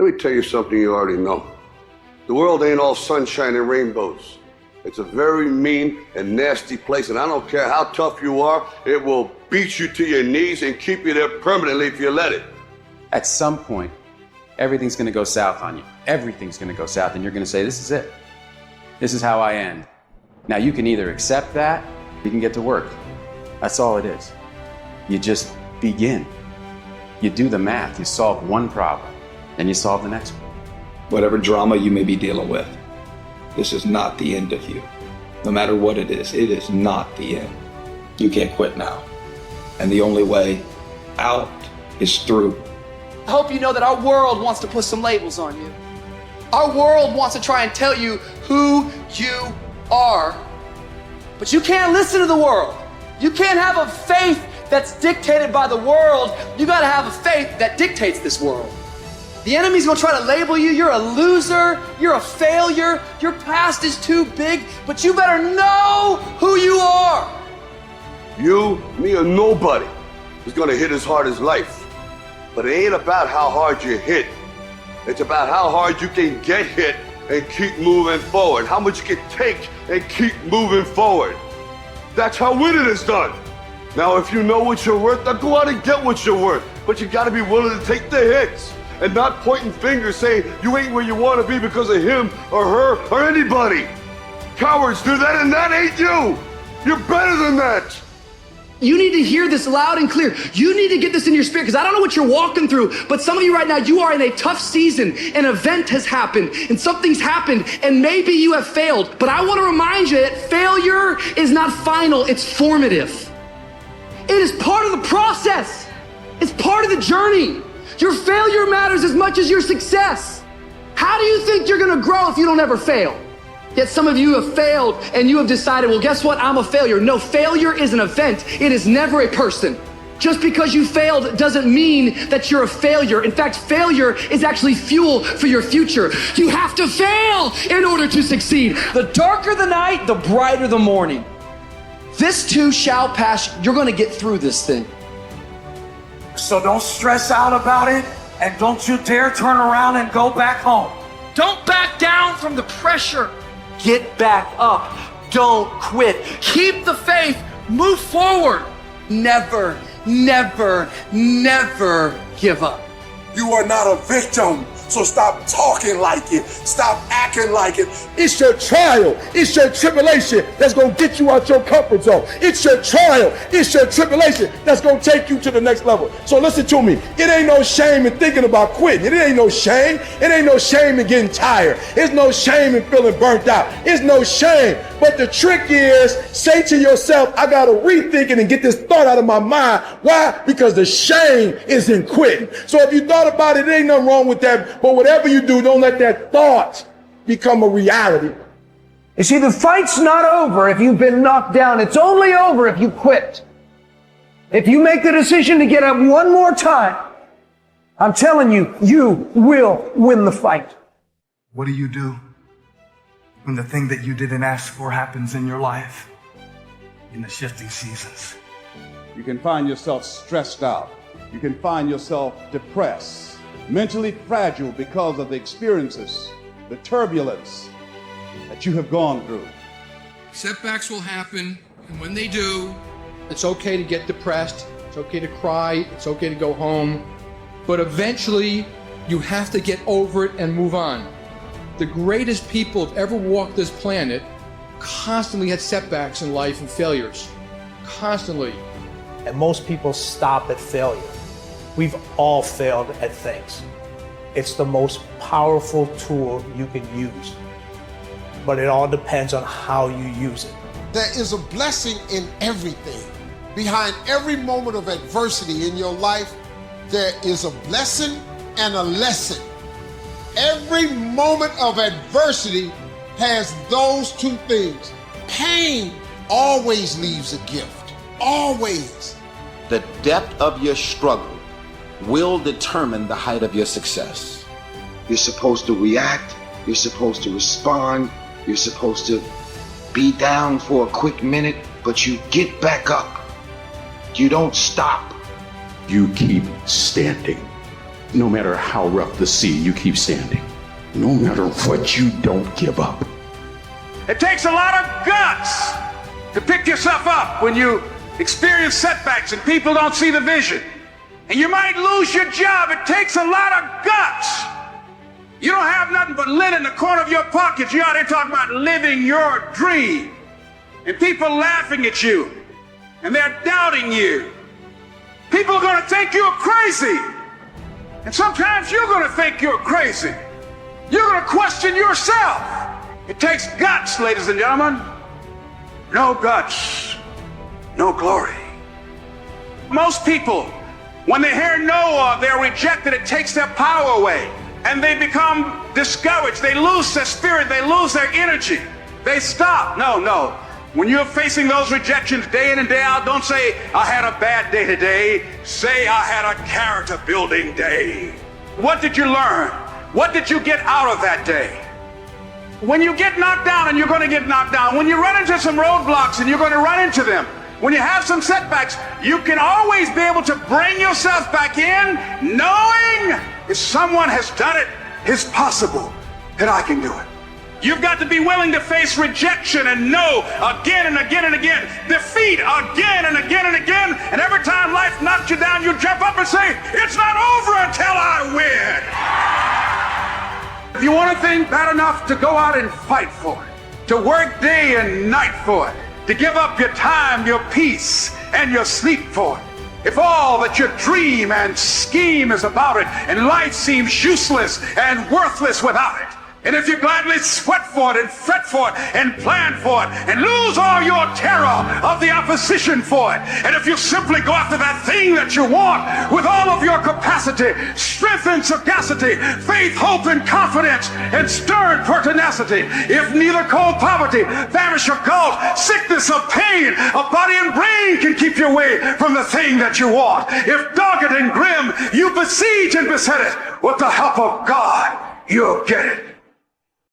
Let me tell you something you already know. The world ain't all sunshine and rainbows. It's a very mean and nasty place, and I don't care how tough you are, it will beat you to your knees and keep you there permanently if you let it. At some point, everything's gonna go south on you. Everything's gonna go south, and you're gonna say, this is it. This is how I end. Now, you can either accept that, or you can get to work. That's all it is. You just begin. You do the math, you solve one problem, then you solve the next one. Whatever drama you may be dealing with, this is not the end of you. No matter what it is not the end. You can't quit now. And the only way out is through. I hope you know that our world wants to put some labels on you. Our world wants to try and tell you who you are. But you can't listen to the world. You can't have a faith that's dictated by the world. You gotta have a faith that dictates this world. The enemy's gonna try to label you. You're a loser. You're a failure. Your past is too big, but you better know who you are. You, me, or nobody is gonna hit as hard as life. But it ain't about how hard you hit. It's about how hard you can get hit and keep moving forward. How much you can take and keep moving forward. That's how winning is done. Now, if you know what you're worth, now go out and get what you're worth. But you gotta be willing to take the hits and not pointing fingers saying you ain't where you wanna be because of him or her or anybody. Cowards do that, and that ain't you. You're better than that. You need to hear this loud and clear. You need to get this in your spirit, because I don't know what you're walking through, but some of you right now, you are in a tough season. An event has happened and something's happened, and maybe you have failed. But I want to remind you that failure is not final, it's formative. It is part of the process. It's part of the journey. Your failure matters as much as your success. How do you think you're gonna grow if you don't ever fail? Yet some of you have failed and you have decided, well, guess what? I'm a failure. No, failure is an event. It is never a person. Just because you failed doesn't mean that you're a failure. In fact, failure is actually fuel for your future. You have to fail in order to succeed. The darker the night, the brighter the morning. This too shall pass. You're gonna get through this thing. So don't stress out about it, and don't you dare turn around and go back home. Don't back down from the pressure. Get back up. Don't quit. Keep the faith. Move forward. Never, never, never give up. You are not a victim, so stop talking like it. Stop acting like it. It's your trial. It's your tribulation that's going to get you out your comfort zone. It's your trial. It's your tribulation that's going to take you to the next level. So listen to me. It ain't no shame in thinking about quitting. It ain't no shame. It ain't no shame in getting tired. It's no shame in feeling burnt out. It's no shame. But the trick is, say to yourself, I got to rethink it and get this thought out of my mind. Why? Because the shame is in quitting. So if you thought about it, there ain't nothing wrong with that. But whatever you do, don't let that thought become a reality. You see, the fight's not over if you've been knocked down. It's only over if you quit. If you make the decision to get up one more time, I'm telling you, you will win the fight. What do you do when the thing that you didn't ask for happens in your life in the shifting seasons? You can find yourself stressed out. You can find yourself depressed, mentally fragile because of the experiences, the turbulence that you have gone through. Setbacks will happen, and when they do, it's okay to get depressed, it's okay to cry, it's okay to go home, but eventually you have to get over it and move on. The greatest people who've ever walked this planet constantly had setbacks in life and failures, constantly. And most people stop at failure. We've all failed at things. It's the most powerful tool you can use, but it all depends on how you use it. There is a blessing in everything. Behind every moment of adversity in your life, there is a blessing and a lesson. Every moment of adversity has those two things. Pain always leaves a gift, always. The depth of your struggle will determine the height of your success. You're supposed to react, you're supposed to respond, you're supposed to be down for a quick minute, but you get back up. You don't stop. You keep standing. No matter how rough the sea, you keep standing. No matter what, you don't give up. It takes a lot of guts to pick yourself up when you experience setbacks and people don't see the vision. And you might lose your job. It takes a lot of guts. You don't have nothing but lint in the corner of your pocket. You're out there talking about living your dream. And people laughing at you. And they're doubting you. People are going to think you're crazy. And sometimes you're going to think you're crazy. You're going to question yourself. It takes guts, ladies and gentlemen. No guts, no glory. Most people, when they hear no or they're rejected, it takes their power away. And they become discouraged. They lose their spirit. They lose their energy. They stop. No. When you're facing those rejections day in and day out, don't say, I had a bad day today. Say, I had a character building day. What did you learn? What did you get out of that day? When you get knocked down, and you're going to get knocked down, when you run into some roadblocks, and you're going to run into them, when you have some setbacks, you can always be able to bring yourself back in, knowing if someone has done it, it's possible that I can do it. You've got to be willing to face rejection and no again and again and again, defeat again and again and again, and every time life knocks you down, you jump up and say, it's not over until I win. If you want a thing bad enough to go out and fight for it, to work day and night for it, to give up your time, your peace, and your sleep for it, if all that your dream and scheme is about it, and life seems useless and worthless without it, and if you gladly sweat for it and fret for it and plan for it and lose all your terror of the opposition for it, and if you simply go after that thing that you want with all of your capacity, strength and sagacity, faith, hope and confidence, and stern pertinacity, if neither cold poverty, famish or gulf, sickness or pain of body and brain can keep you away from the thing that you want, if dogged and grim you besiege and beset it, with the help of God, you'll get it.